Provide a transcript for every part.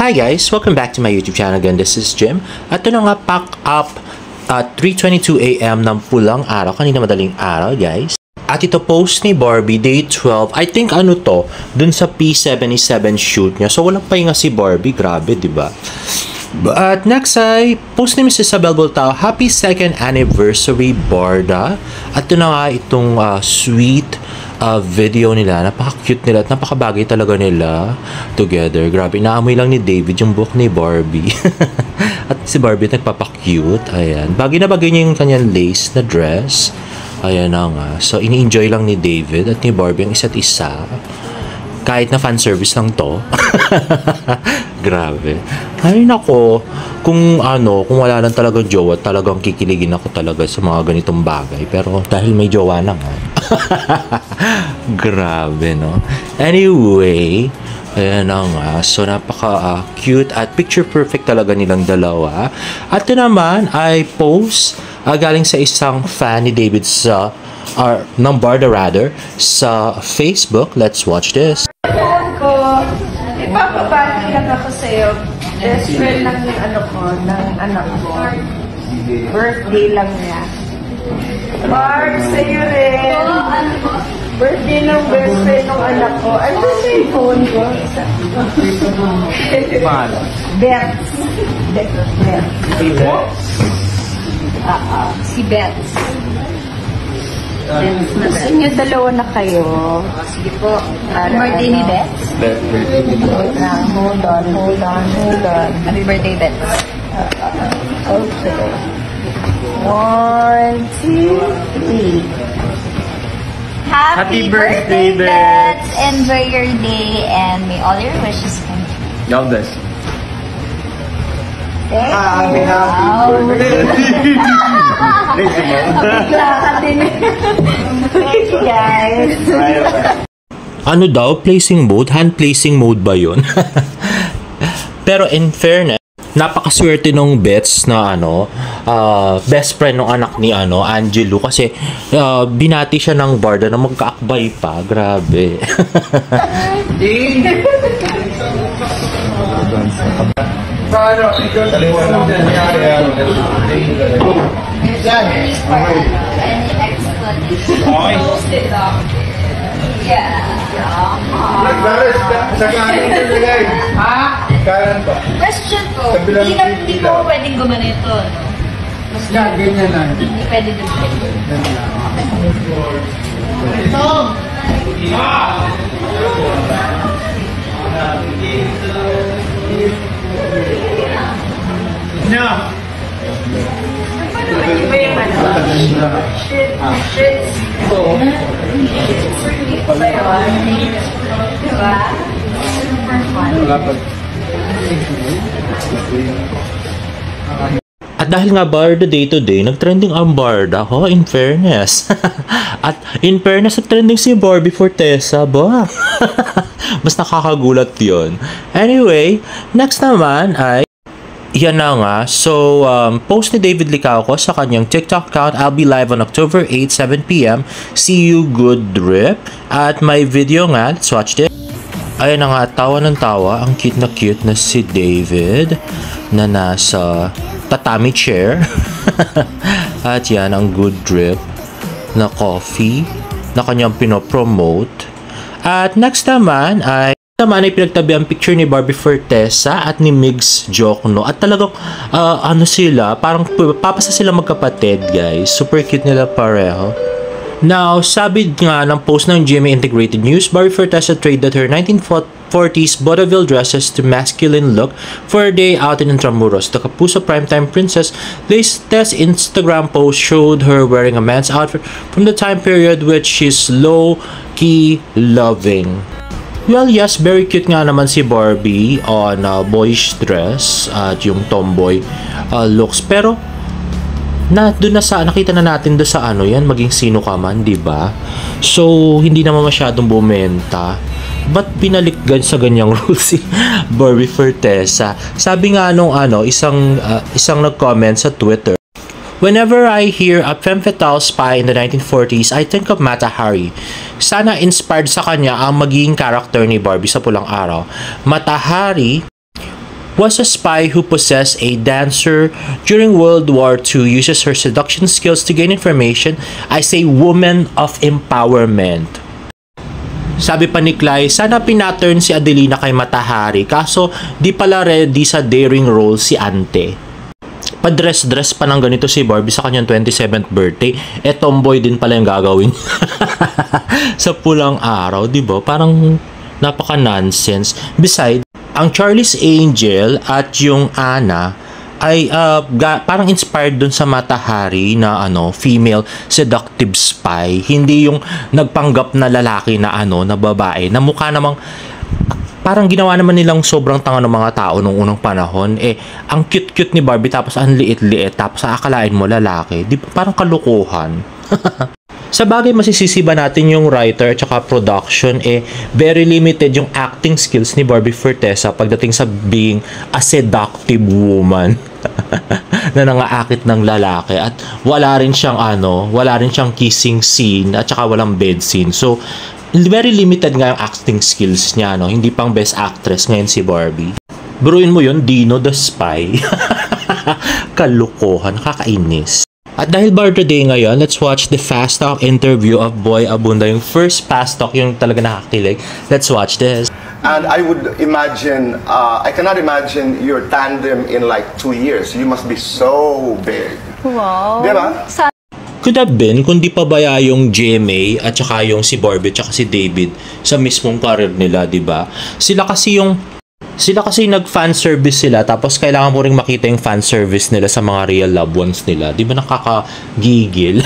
Hi guys! Welcome back to my YouTube channel again. This is Jim. At ito na nga, pack up at 3:22 AM ng pulang araw. Kanina madaling araw, guys. At ito post ni Barbie, day 12. I think ano to, dun sa P77 shoot niya. So walang pahinga si Barbie. Grabe, diba? At next ay post ni Mrs. Isabel Bultao, happy 2nd anniversary Barda. At ito na nga itong sweet video nila. Napaka-cute nila at napakabagay talaga nila together. Grabe, naamoy lang ni David yung buhok ni Barbie. At si Barbie nagpapa-cute. Ayan. Bagay na bagay niya yung kanyang lace na dress. Ayan na nga. So, ini-enjoy lang ni David at ni Barbie ang isa't isa. Kahit na fan service lang to. Grabe. Ay nako, kung wala lang talagang jowa, talagang kikiligin ako talaga sa mga ganitong bagay. Pero dahil may jowa na nga. Grabe, no? Anyway, ayan na nga. So, napaka-cute at picture perfect talaga nilang dalawa. At ito naman ay post galing sa isang fan ni David sa ng Barda rather sa Facebook. Let's watch this. Ipapabati lang ako sa'yo. Best friend lang yung ng anak ko. Birthday lang niya. Mark, sa'yo rin. Birthday ng best friend ng anak ko. Ano sa yung phone ko? Beth. Si Beth. Gusto niyo dalawa na kayo. Sige po. Birthday ni Beth? Hold on. Happy birthday, Beth. Okay. 1, 2, 3. Happy birthday, Beth! Enjoy your day and may all your wishes come true. God bless. Happy birthday! Thank you, guys. Ano daw? Placing mode? Hand placing mode ba yun? Pero in fairness, napakaswerte nung Bets na best friend ng anak ni Angelo kasi binati siya ng Barda na magkaakbay pa. Grabe. Paano? Ikaw taliwan mo dyan. Sa kanan ko nilagay. Kanan pa. Question ko, hindi po pwedeng gumanito. Mas ganyan lang. hindi pwede din. No. Iba yung shit. Diba? Super fun. At dahil nga Barda day to day, nag-trending ang Barda, in fairness. At in fairness, nag-trending si Barbie Fortesa, ba? Mas nakakagulat yon. Anyway, next naman ay yan na nga. So, post ni David Licauco sa kanyang TikTok account. I'll be live on October 8, 7 PM. See you, good drip. At may video nga. Let's watch this. Ayan na nga, tawa ng tawa. Ang cute na si David na nasa tatami chair. At yan, ang good drip na coffee na kanyang pinopromote. At next naman ay pinagtabi ang picture ni Barbie Fortesa at ni Migs Jokno. At talagang, sila, parang papasa sila magkapatid, guys. Super cute nila pareho. Now, sabi nga ng post ng GMA Integrated News, Barbie Fortesa traded her 1940s vaudeville dresses to masculine look for a day out in Intramuros. The Kapuso Primetime Princess latest Instagram post showed her wearing a man's outfit from the time period which she's low-key loving. Well, yes, very cute nga naman si Barbie on boyish dress at yung tomboy looks. Pero, nakita na natin doon sa yan, maging sino ka man, di ba? So, hindi naman masyadong bumenta. Ba't binalik sa ganyang role si Barbie Fortesa? Sabi nga nung isang nag-comment sa Twitter, whenever I hear a femme fatale spy in the 1940s, I think of Mata Hari. Sana inspired sa kanya ang magiging character ni Barbie sa Pulang Araw. Mata Hari was a spy who possessed a dancer during World War II, uses her seduction skills to gain information as a woman of empowerment. Sabi pa ni Clay, sana pinattern si Adelina kay Mata Hari, kaso di pala ready sa daring role si Ante. Pa-dress-dress pa ng ganito si Barbie sa kanyang 27th birthday. Tomboy din pala yung gagawin. Sa pulang araw, di ba? Parang napaka-nonsense. Besides, ang Charlie's Angel at yung Anna ay parang inspired dun sa Mata Hari na female seductive spy. Hindi yung nagpanggap na lalaki na na babae. Na mukha namang parang ginawa naman nilang sobrang tanga ng mga tao nung unang panahon. Ang cute-cute ni Barbie tapos ang liit-liit tapos akalain mo lalaki. Di ba parang kalukuhan? Sa bagay, masisisi ba natin yung writer at saka production, very limited yung acting skills ni Barbie Fortesa pagdating sa being a seductive woman na nangaakit ng lalaki, at wala rin siyang kissing scene at saka walang bed scene. So, very limited nga yung acting skills niya, Hindi pang best actress ngayon si Barbie. Buruin mo yun, Dino the Spy. Kalukuhan, nakakainis. At dahil birthday day ngayon, let's watch the Fast Talk interview of Boy Abunda. Yung first Fast Talk, yung talaga nakakilig. Let's watch this. And I would imagine, I cannot imagine your tandem in like 2 years. You must be so big. Wow. Diba? Could have been, kung di pa baya yung GMA at saka yung si Barbie at saka si David sa mismong career nila, di ba? Sila kasi nag-fan service sila, tapos kailangan mo ring makita yung fan service nila sa mga real loved ones nila. Di ba nakakagigil?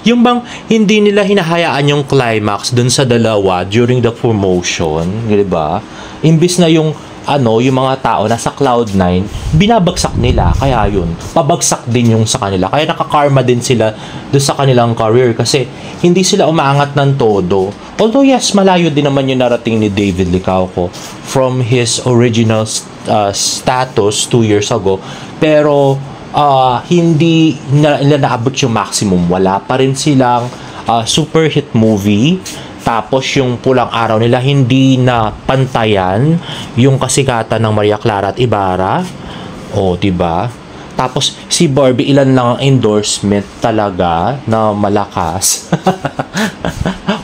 Yung bang hindi nila hinahayaan yung climax dun sa dalawa during the promotion, di ba? Imbis na yung mga tao nasa Cloud9, binabagsak nila. Kaya yun, pabagsak din yung sa kanila. Kaya nakakarma din sila doon sa kanilang career kasi hindi sila umaangat ng todo. Although yes, malayo din naman yung narating ni David Licauco from his original status 2 years ago. Pero hindi nila naabot yung maximum. Wala pa rin silang super hit movie. Tapos yung Pulang Araw nila hindi na pantayan yung kasikatan ng Maria Clara at Ibarra. Diba? Tapos si Barbie, ilan lang ang endorsement talaga na malakas.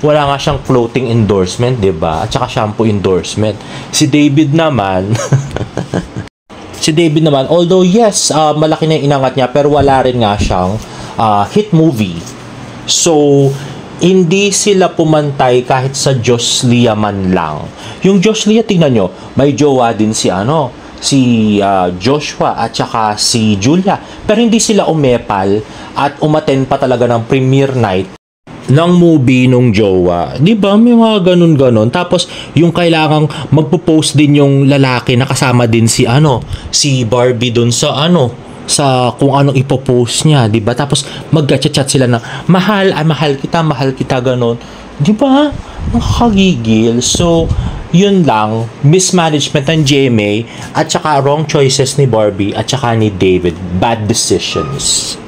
Wala nga siyang floating endorsement, diba? At saka shampoo endorsement. Si David naman, although yes, malaki na yung inangat niya, pero wala rin nga siyang hit movie. So, hindi sila pumantay kahit sa Joslia man lang. Yung Joslia, tingnan nyo, may jowa din si Joshua at saka si Julia. Pero hindi sila umepal at umaten pa talaga ng premiere night ng movie nung jowa. Di ba? May mga ganun-ganon. Tapos, yung kailangang magpo-post din yung lalaki na kasama din si Barbie dun sa kung anong ipopost niya, di ba? Tapos mag-chat sila na mahal kita ganon. Di ba? Nakakagigil. So, yun lang, mismanagement ng GMA at saka wrong choices ni Barbie at saka ni David. Bad decisions.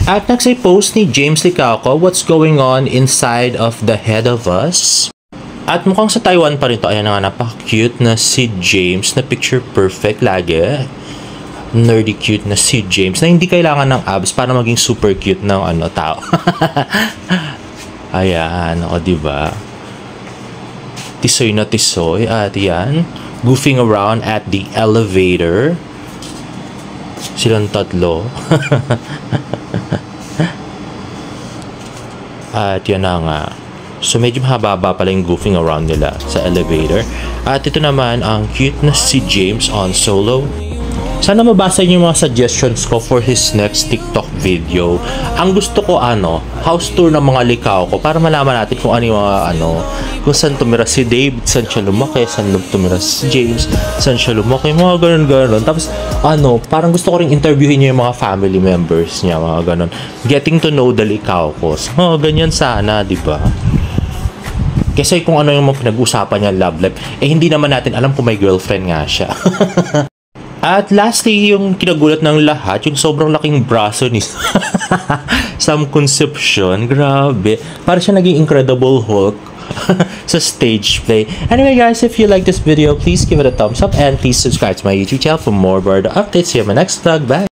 At next ay post ni James Licauco, what's going on inside of the head of us? At mukhang sa Taiwan pa rin to. Ayan nga, napaka-cute na si James na picture perfect lagi. Nerdy cute na si James na hindi kailangan ng abs para maging super cute ng tao. Ayan, diba? Tisoy na tisoy. At yan, goofing around at the elevator. Silang tatlo. At yan na nga. So medyo mahaba pala yung goofing around nila sa elevator. At ito naman ang cute na si James on solo. Sana mabasa niyo yung mga suggestions ko for his next TikTok video. Ang gusto ko house tour ng mga Licauco para malaman natin kung ano yung mga kung saan tumira si David, saan siya lumaki, saan tumira si James, saan siya lumaki, mga ganun-ganun. Tapos parang gusto ko ring interviewin niyo yung mga family members niya, mga ganun. Getting to know the Licaucos. Ganyan sana, di ba? Kasi kung ano yung mga pinag-usapan niya love life, hindi naman natin alam kung may girlfriend nga siya. At lastly, yung kinagulat ng lahat, yung sobrang laking braso ni Sam Concepcion. Grabe. Para siya naging Incredible Hulk sa stage play. Anyway guys, if you like this video, please give it a thumbs up and please subscribe to my YouTube channel for more Barda updates. See you in my next vlog. Bye!